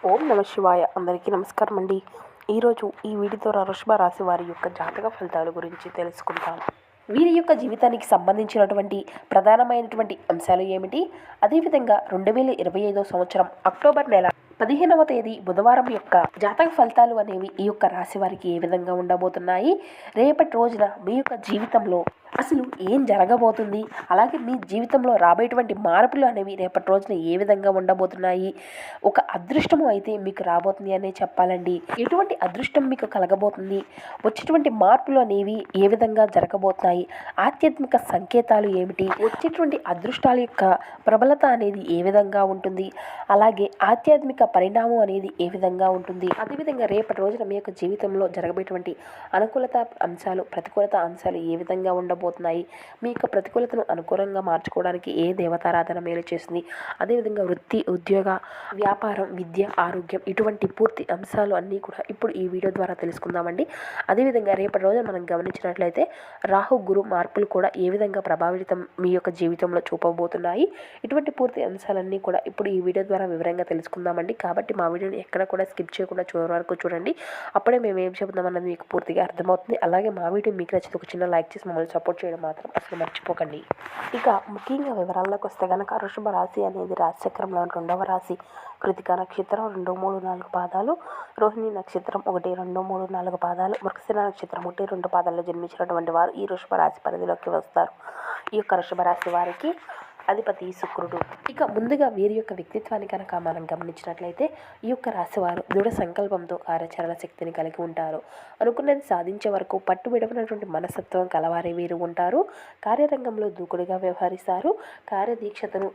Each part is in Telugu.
ఓం నమ శివాయ. అందరికీ నమస్కారం అండి. ఈరోజు ఈ వీడియో ద్వారా వృషభ రాశి వారి యొక్క జాతక ఫలితాల గురించి తెలుసుకుంటాం. వీరి యొక్క జీవితానికి సంబంధించినటువంటి ప్రధానమైనటువంటి అంశాలు ఏమిటి, అదేవిధంగా 2025 సంవత్సరం అక్టోబర్ నెల 15వ తేదీ బుధవారం యొక్క జాతక ఫలితాలు అనేవి ఈ యొక్క రాశి వారికి ఏ విధంగా ఉండబోతున్నాయి, రేపటి రోజున మీ యొక్క జీవితంలో అసలు ఏం జరగబోతుంది, అలాగే మీ జీవితంలో రాబోయేటువంటి మార్పులు అనేవి రేపటి రోజున ఏ విధంగా ఉండబోతున్నాయి, ఒక అదృష్టము అయితే మీకు రాబోతుంది అనే చెప్పాలండి. ఎటువంటి అదృష్టం మీకు కలగబోతుంది, వచ్చేటువంటి మార్పులు అనేవి ఏ విధంగా జరగబోతున్నాయి, ఆధ్యాత్మిక సంకేతాలు ఏమిటి, వచ్చేటువంటి అదృష్టాల యొక్క ప్రబలత అనేది ఏ విధంగా ఉంటుంది, అలాగే ఆధ్యాత్మిక పరిణామం అనేది ఏ విధంగా ఉంటుంది, అదేవిధంగా రేపటి రోజున మీ యొక్క జీవితంలో జరగబోయేటువంటి అనుకూలత అంశాలు, ప్రతికూలత అంశాలు ఏ విధంగా ఉండబోతున్నాయి, మీ యొక్క ప్రతికూలతను అనుకూలంగా మార్చుకోవడానికి ఏ దేవతారాధన మేలు చేస్తుంది, అదేవిధంగా వృత్తి, ఉద్యోగ, వ్యాపారం, విద్య, ఆరోగ్యం, ఇటువంటి పూర్తి అంశాలు అన్నీ కూడా ఇప్పుడు ఈ వీడియో ద్వారా తెలుసుకుందామండి. అదేవిధంగా రేపటి రోజున మనం గమనించినట్లయితే రాహు గురు మార్పులు కూడా ఏ విధంగా ప్రభావితం మీ యొక్క జీవితంలో చూపబోతున్నాయి, ఇటువంటి పూర్తి అంశాలన్నీ కూడా ఇప్పుడు ఈ వీడియో ద్వారా వివరంగా తెలుసుకుందామండి. కాబట్టి మా వీడియోని ఎక్కడ కూడా స్కిప్ చేయకుండా చివరి వరకు చూడండి. అప్పుడే మేము ఏం చెబుతామన్నది మీకు పూర్తిగా అర్థమవుతుంది. అలాగే మా వీడియో మీకు నచ్చితే ఒక చిన్న లైక్ చేసి మమ్మల్ని సపోర్ట్ చేయడం మాత్రం అసలు మర్చిపోకండి. ఇక ముఖ్యంగా వివరాల్లోకి వస్తే కనుక వృషభ రాశి అనేది రాశిచక్రంలో 2వ రాశి. కృతిక నక్షత్రం 2, 3, 4 పాదాలు, రోహిణి నక్షత్రం 1, 2, 3, 4 పాదాలు, మృగశిర నక్షత్రం 1, 2 పాదాల్లో జన్మించినటువంటి వారు ఈ వృషభ రాశి పరిధిలోకి వస్తారు. ఈ యొక్క వృషభ రాశి వారికి అధిపతి శుక్రుడు. ఇక ముందుగా వీరి యొక్క వ్యక్తిత్వాన్ని కనుక మనం గమనించినట్లయితే ఈ యొక్క రాశివారు దృఢ సంకల్పంతో కార్యాచరణ శక్తిని కలిగి ఉంటారు. అనుకున్నది సాధించే వరకు పట్టు విడవనటువంటి మనస్తత్వం కలవారే వీరు ఉంటారు. కార్యరంగంలో దూకుడుగా వ్యవహరిస్తారు. కార్యదక్షతను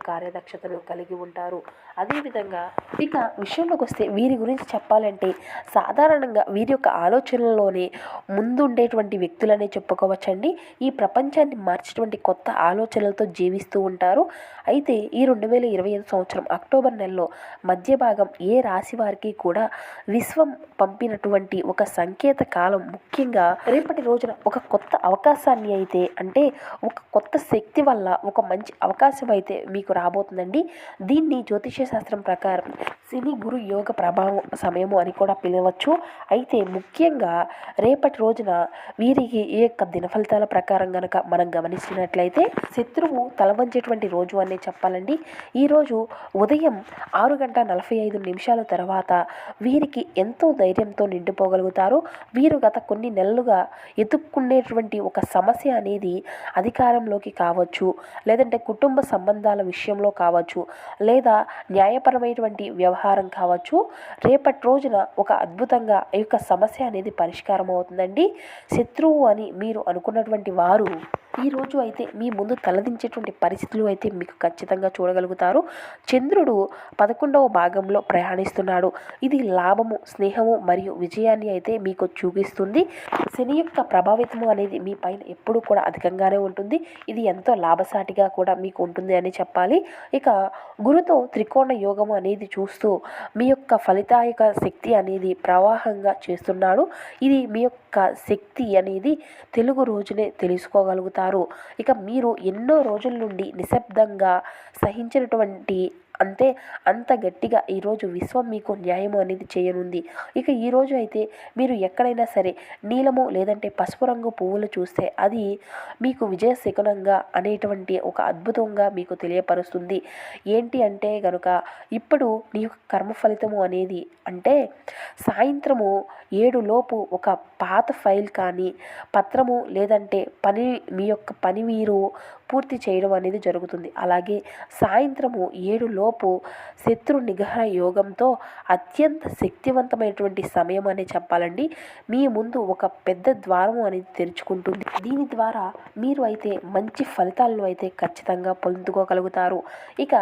కలిగి ఉంటారు. అదేవిధంగా ఇక విషయంలోకి వస్తే వీరి గురించి చెప్పాలంటే సాధారణంగా వీరి యొక్క ఆలోచనల్లోనే ముందుండేటువంటి వ్యక్తులనే చెప్పుకోవచ్చండి. ఈ ప్రపంచాన్ని మార్చేటువంటి కొత్త ఆలోచనలతో జీవిస్తూ ఉంటారు. అయితే ఈ 2025 సంవత్సరం అక్టోబర్ నెలలో మధ్య భాగం ఏ రాశి వారికి కూడా విశ్వం పంపినటువంటి ఒక సంకేత కాలం. ముఖ్యంగా రేపటి రోజున ఒక కొత్త అవకాశాన్ని అయితే, అంటే ఒక కొత్త శక్తి వల్ల ఒక మంచి అవకాశం అయితే మీకు రాబోతుందండి. దీన్ని జ్యోతిష శాస్త్రం ప్రకారం శని గురు యోగ ప్రభావం సమయము అని కూడా పిలవచ్చు. అయితే ముఖ్యంగా రేపటి రోజున వీరికి ఈ యొక్క దిన ఫలితాల ప్రకారం కనుక మనం గమనించినట్లయితే శత్రువు తలవంచేటువంటి రోజు అనే చెప్పాలండి. ఈరోజు ఉదయం 6:45 తర్వాత వీరికి ఎంతో ధైర్యంతో నిండిపోగలుగుతారు. వీరు గత కొన్ని నెలలుగా ఎదుర్కొనేటువంటి ఒక సమస్య అనేది అధికారంలోకి కావచ్చు, లేదంటే కుటుంబ సంబంధాల విషయంలో కావచ్చు, లేదా న్యాయపరమైనటువంటి వ్యవహారం కావచ్చు, రేపటి రోజున ఒక అద్భుతంగా ఈ యొక్క సమస్య అనేది పరిష్కారం అవుతుందండి. శత్రువు అని మీరు అనుకున్నటువంటి వారు ఈరోజు అయితే మీ ముందు తలదించేటువంటి పరిస్థితులు అయితే మీకు ఖచ్చితంగా చూడగలుగుతారు. చంద్రుడు 11వ భాగంలో ప్రయాణిస్తున్నాడు. ఇది లాభము, స్నేహము మరియు విజయాన్ని అయితే మీకు చూపిస్తుంది. శని యొక్క ప్రభావితము అనేది మీ పైన ఎప్పుడు కూడా అధికంగానే ఉంటుంది. ఇది ఎంతో లాభసాటిగా కూడా మీకు ఉంటుంది అని చెప్పాలి. ఇక గురుతో త్రికోణ యోగము అనేది చూస్తూ మీ యొక్క ఫలితాయక శక్తి అనేది ప్రవాహంగా చేస్తున్నాడు. ఇది మీ యొక్క శక్తి అనేది తెలుగు రోజునే తెలుసుకోగలుగుతారు. ఇక మీరు ఎన్నో రోజుల నుండి నిశ్శబ్దంగా సహించినటువంటి అంత గట్టిగా ఈరోజు విశ్వం మీకు న్యాయం అనేది చేయనుంది. ఇక ఈరోజు అయితే మీరు ఎక్కడైనా సరే నీలము లేదంటే పసుపు రంగు పువ్వులు చూస్తే అది మీకు విజయశకునంగా అనేటువంటి ఒక అద్భుతంగా మీకు తెలియపరుస్తుంది. ఏంటి అంటే కనుక ఇప్పుడు నీ యొక్క కర్మ ఫలితము అనేది అంటే సాయంత్రము 7 లోపు ఒక పాత ఫైల్ కానీ పత్రము లేదంటే మీ యొక్క పని మీరు పూర్తి చేయడం అనేది జరుగుతుంది. అలాగే సాయంత్రము 7 లోపు శత్రు నిగ్రహ యోగంతో అత్యంత శక్తివంతమైనటువంటి సమయం అని చెప్పాలండి. మీ ముందు ఒక పెద్ద ద్వారము అనేది తెరుచుకుంటుంది. దీని ద్వారా మీరు అయితే మంచి ఫలితాలను అయితే ఖచ్చితంగా పొందుకోగలుగుతారు. ఇక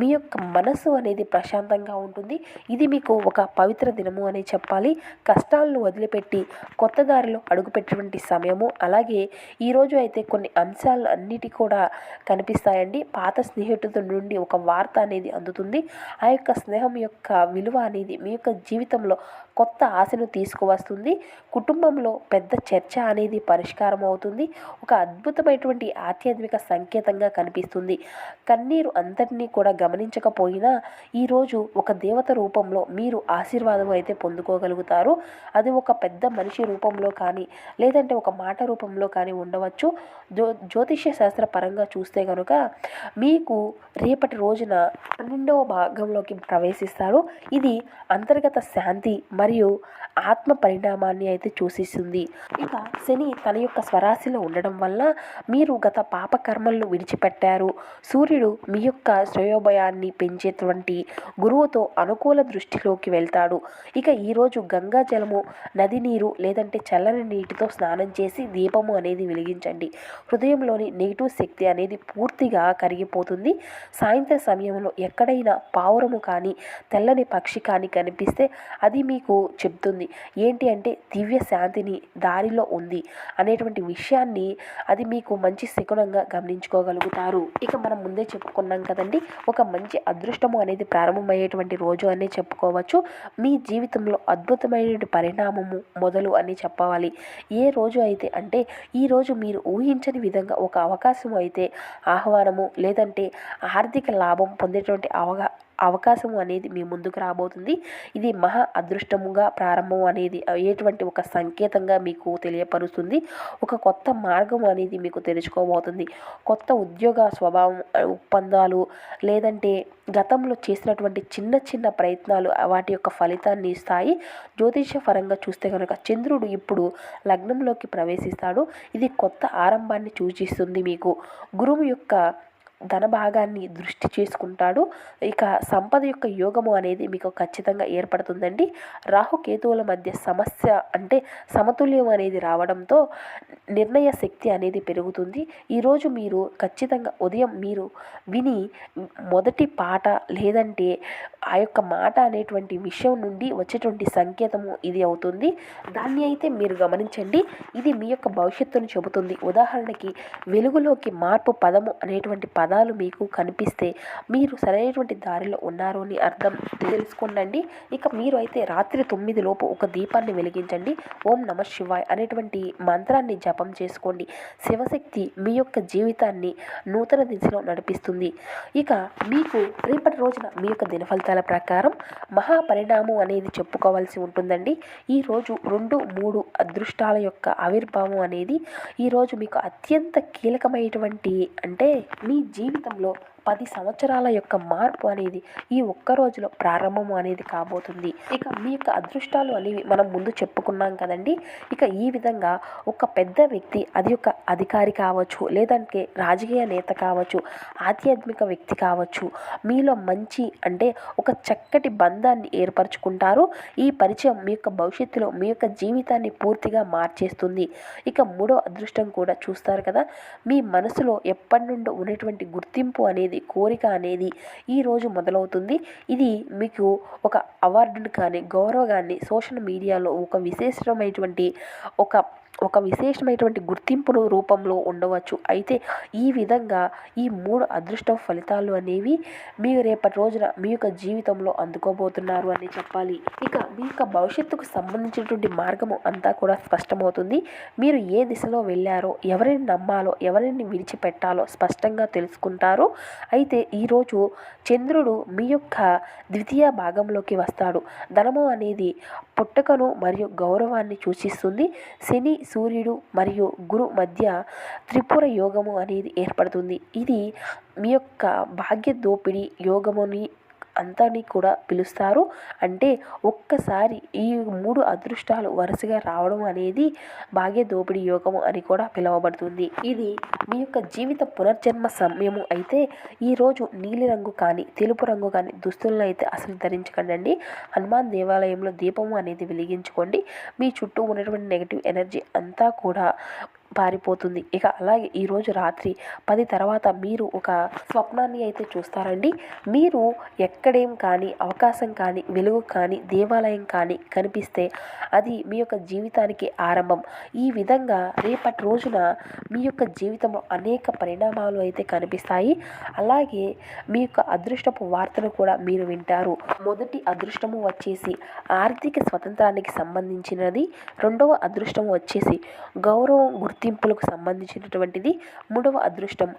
మీ యొక్క మనసు అనేది ప్రశాంతంగా ఉంటుంది. ఇది మీకు ఒక పవిత్ర దినము అని చెప్పాలి. కష్టాలను వదిలిపెట్టి కొత్త దారిలో అడుగుపెట్టేటువంటి సమయము. అలాగే ఈరోజు అయితే కొన్ని అంశాలు అన్నిటి కూడా కనిపిస్తాయండి. పాత స్నేహితుల నుండి ఒక వార్త అనేది అందుతుంది. ఆ యొక్క స్నేహం యొక్క విలువ అనేది మీ యొక్క జీవితంలో కొత్త ఆశను తీసుకువస్తుంది. కుటుంబంలో పెద్ద చర్చ అనేది పరిష్కారం అవుతుంది. ఒక అద్భుతమైనటువంటి ఆధ్యాత్మిక సంకేతంగా కనిపిస్తుంది. కన్నీరు అంతటినీ కూడా గమనించకపోయినా ఈరోజు ఒక దేవత రూపంలో మీరు ఆశీర్వాదం అయితే పొందుకోగలుగుతారు. అది ఒక పెద్ద మనిషి రూపంలో కానీ లేదంటే ఒక మాట రూపంలో కానీ ఉండవచ్చు. జ్యోతిష్య శాస్త్ర పరంగా చూస్తే కనుక మీకు రేపటి రోజున 12వ భాగంలోకి ప్రవేశిస్తాడు. ఇది అంతర్గత శాంతి మరియు ఆత్మ పరిణామాన్ని అయితే సూచిస్తుంది. ఇక శని తన యొక్క స్వరాశిలో ఉండడం వల్ల మీరు గత పాపకర్మలను విడిచిపెట్టారు. సూర్యుడు మీ యొక్క శ్రేయోభయాన్ని పెంచేటువంటి గురువుతో అనుకూల దృష్టిలోకి వెళ్తాడు. ఇక ఈరోజు గంగా జలము, నది నీరు లేదంటే చల్లని నీటితో స్నానం చేసి దీపము అనేది వెలిగించండి. హృదయంలోని నెగిటివ్ శక్తి అనేది పూర్తిగా కరిగిపోతుంది. సాయంత్రం సమయంలో ఎక్కడైనా పావురము కానీ తెల్లని పక్షి కానీ కనిపిస్తే అది మీకు చెప్తుంది ఏంటి అంటే దివ్య శాంతిని దారిలో ఉంది అనేటువంటి విషయాన్ని అది మీకు మంచి శకునంగా గమనించుకోగలుగుతారు. ఇక మనం ముందే చెప్పుకున్నాం కదండి, ఒక మంచి అదృష్టము అనేది ప్రారంభమయ్యేటువంటి రోజు అనే చెప్పుకోవచ్చు. మీ జీవితంలో అద్భుతమైనటువంటి పరిణామము మొదలు అని చెప్పవాలి. ఏ రోజు అయితే అంటే ఈరోజు మీరు ఊహించని విధంగా ఒక అవకాశం అయితే ఆహ్వానము లేదంటే ఆర్థిక లాభం పొందేటువంటి అవకాశం అనేది మీ ముందుకు రాబోతుంది. ఇది మహా అదృష్టముగా ప్రారంభం అనేది అయ్యేటువంటి ఒక సంకేతంగా మీకు తెలియపరుస్తుంది. ఒక కొత్త మార్గం అనేది మీకు తెరుచుకోబోతుంది. కొత్త ఉద్యోగ స్వభావం ఒప్పందాలు లేదంటే గతంలో చేసినటువంటి చిన్న చిన్న ప్రయత్నాలు వాటి యొక్క ఫలితాన్ని ఇస్తాయి. జ్యోతిష పరంగా చూస్తే కనుక చంద్రుడు ఇప్పుడు లగ్నంలోకి ప్రవేశిస్తాడు. ఇది కొత్త ఆరంభాన్ని సూచిస్తుంది. మీకు గురువు యొక్క ధన భాగాన్ని దృష్టి చేసుకుంటాడు. ఇక సంపద యొక్క యోగము అనేది మీకు ఖచ్చితంగా ఏర్పడుతుందండి. రాహుకేతువుల మధ్య సమస్య అంటే సమతుల్యం అనేది రావడంతో నిర్ణయ శక్తి అనేది పెరుగుతుంది. ఈరోజు మీరు ఖచ్చితంగా ఉదయం మీరు విని మొదటి పాట లేదంటే ఆ యొక్క మాట అనేటువంటి విషయం నుండి వచ్చేటువంటి సంకేతము ఇది అవుతుంది. దాన్ని అయితే మీరు గమనించండి. ఇది మీ యొక్క భవిష్యత్తును చెబుతుంది. ఉదాహరణకి వెలుగులోకి మార్పు పదము అనేటువంటి పదాలు మీకు కనిపిస్తే మీరు సరైనటువంటి దారిలో ఉన్నారు అని అర్థం తెలుసుకోండి. ఇక మీరు అయితే రాత్రి 9 లోపు ఒక దీపాన్ని వెలిగించండి. ఓం నమ శివాయ్ అనేటువంటి మంత్రాన్ని జపం చేసుకోండి. శివశక్తి మీ యొక్క జీవితాన్ని నూతన దిశలో నడిపిస్తుంది. ఇక మీకు రేపటి రోజున మీ యొక్క దిన ఫలితాల ప్రకారం మహాపరిణామం అనేది చెప్పుకోవాల్సి ఉంటుందండి. ఈరోజు 2, 3 అదృష్టాల యొక్క ఆవిర్భావం అనేది ఈరోజు మీకు అత్యంత కీలకమైనటువంటి అంటే మీ జీవితంలో 10 సంవత్సరాల యొక్క మార్పు అనేది ఈ ఒక్క రోజులో ప్రారంభం అనేది కాబోతుంది. ఇక మీ యొక్క అదృష్టాలు అనేవి మనం ముందు చెప్పుకున్నాం కదండి. ఇక ఈ విధంగా ఒక పెద్ద వ్యక్తి అది ఒక అధికారి కావచ్చు లేదంటే రాజకీయ నేత కావచ్చు ఆధ్యాత్మిక వ్యక్తి కావచ్చు మీలో మంచి అంటే ఒక చక్కటి బంధాన్ని ఏర్పరచుకుంటారు. ఈ పరిచయం మీ యొక్క భవిష్యత్తులో మీ యొక్క జీవితాన్ని పూర్తిగా మార్చేస్తుంది. ఇక 3వ అదృష్టం కూడా చూస్తారు కదా, మీ మనసులో ఎప్పటి నుండో ఉన్నటువంటి గుర్తింపు అనేది కోరిక అనేది ఈరోజు మొదలవుతుంది. ఇది మీకు ఒక అవార్డును కానీ గౌరవాన్ని సోషల్ మీడియాలో ఒక విశేషమైనటువంటి గుర్తింపును రూపంలో ఉండవచ్చు. అయితే ఈ విధంగా ఈ 3 అదృష్ట ఫలితాలు అనేవి మీరు రేపటి రోజున మీ యొక్క జీవితంలో అందుకోబోతున్నారు అని చెప్పాలి. ఇక మీ యొక్క భవిష్యత్తుకు సంబంధించినటువంటి మార్గము అంతా కూడా స్పష్టమవుతుంది. మీరు ఏ దిశలో వెళ్ళారో ఎవరిని నమ్మాలో ఎవరిని విడిచిపెట్టాలో స్పష్టంగా తెలుసుకుంటారు. అయితే ఈరోజు చంద్రుడు మీ యొక్క ద్వితీయ భాగంలోకి వస్తాడు. ధనము అనేది పుట్టుకను మరియు గౌరవాన్ని సూచిస్తుంది. శని, సూర్యుడు మరియు గురు మధ్య త్రిపుర యోగము అనేది ఏర్పడుతుంది. ఇది మీ యొక్క భాగ్య దోపిడీ యోగముని అంతాని కూడా పిలుస్తారు. అంటే ఒక్కసారి ఈ 3 అదృష్టాలు వరుసగా రావడం అనేది భాగ్య దోపిడీ యోగము అని కూడా పిలువబడుతుంది. ఇది మీ యొక్క జీవిత పునర్జన్మ సమయము. అయితే ఈరోజు నీలిరంగు కానీ తెలుపు రంగు కానీ దుస్తులను అయితే అసలు ధరించకండి. హనుమాన్ దేవాలయంలో దీపము అనేది వెలిగించుకోండి. మీ చుట్టూ ఉన్నటువంటి నెగిటివ్ ఎనర్జీ అంతా కూడా పారిపోతుంది. ఇక అలాగే ఈరోజు రాత్రి 10 తర్వాత మీరు ఒక స్వప్నాన్ని అయితే చూస్తారండి. మీరు ఎక్కడేం కానీ అవకాశం కానీ వెలుగు కానీ దేవాలయం కానీ కనిపిస్తే అది మీ యొక్క జీవితానికి ఆరంభం. ఈ విధంగా రేపటి రోజున మీ యొక్క జీవితంలో అనేక పరిణామాలు అయితే కనిపిస్తాయి. అలాగే మీ యొక్క అదృష్టపు వార్తను కూడా మీరు వింటారు. మొదటి అదృష్టము వచ్చేసి ఆర్థిక స్వతంత్రానికి సంబంధించినది. రెండవ అదృష్టం వచ్చేసి గౌరవం గుర్తింపులకు సంబంధించినటువంటిది. మూడవ అదృష్టం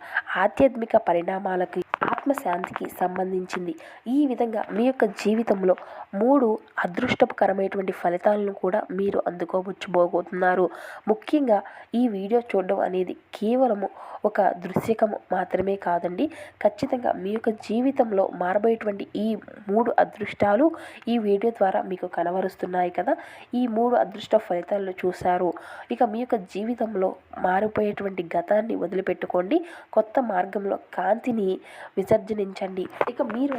ఆధ్యాత్మిక పరిణామాలకి ఆత్మశాంతికి సంబంధించింది. ఈ విధంగా మీ యొక్క జీవితంలో 3 అదృష్టకరమైనటువంటి ఫలితాలను కూడా మీరు అందుకోవచ్చుబోతున్నారు. ముఖ్యంగా ఈ వీడియో చూడడం అనేది కేవలము ఒక దృశ్యకము మాత్రమే కాదండి. ఖచ్చితంగా మీ యొక్క జీవితంలో మారబోయేటువంటి ఈ 3 అదృష్టాలు ఈ వీడియో ద్వారా మీకు కనబరుస్తున్నాయి కదా. ఈ 3 అదృష్ట ఫలితాలను చూశారు. ఇక మీ యొక్క జీవితంలో మారిపోయేటువంటి గతాన్ని వదిలిపెట్టుకోండి. కొత్త మార్గంలో కాంతిని విసర్జనించండి. ఇక మీరు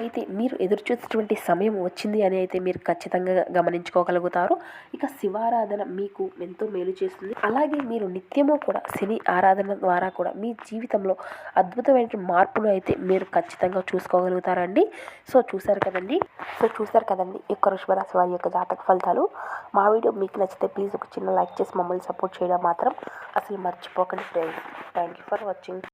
ఎదురు చూసేటువంటి సమయం వచ్చింది అని అయితే మీరు ఖచ్చితంగా గమనించుకోగలుగుతారు. ఇక శివారాధన మీకు ఎంతో మేలు చేస్తుంది. అలాగే మీరు నిత్యము కూడా శని ఆరాధన ద్వారా కూడా మీ జీవితంలో అద్భుతమైన మార్పును అయితే మీరు ఖచ్చితంగా చూసుకోగలుగుతారండి. సో చూసారు కదండి ఈ యొక్క వృషభ రాశి వారి యొక్క జాతక ఫలితాలు. మా వీడియో మీకు నచ్చితే ప్లీజ్ ఒక చిన్న లైక్ చేసి మమ్మల్ని సపోర్ట్ చేయడం మాత్రం అసలు మర్చిపోకండి friends. Thank you for watching.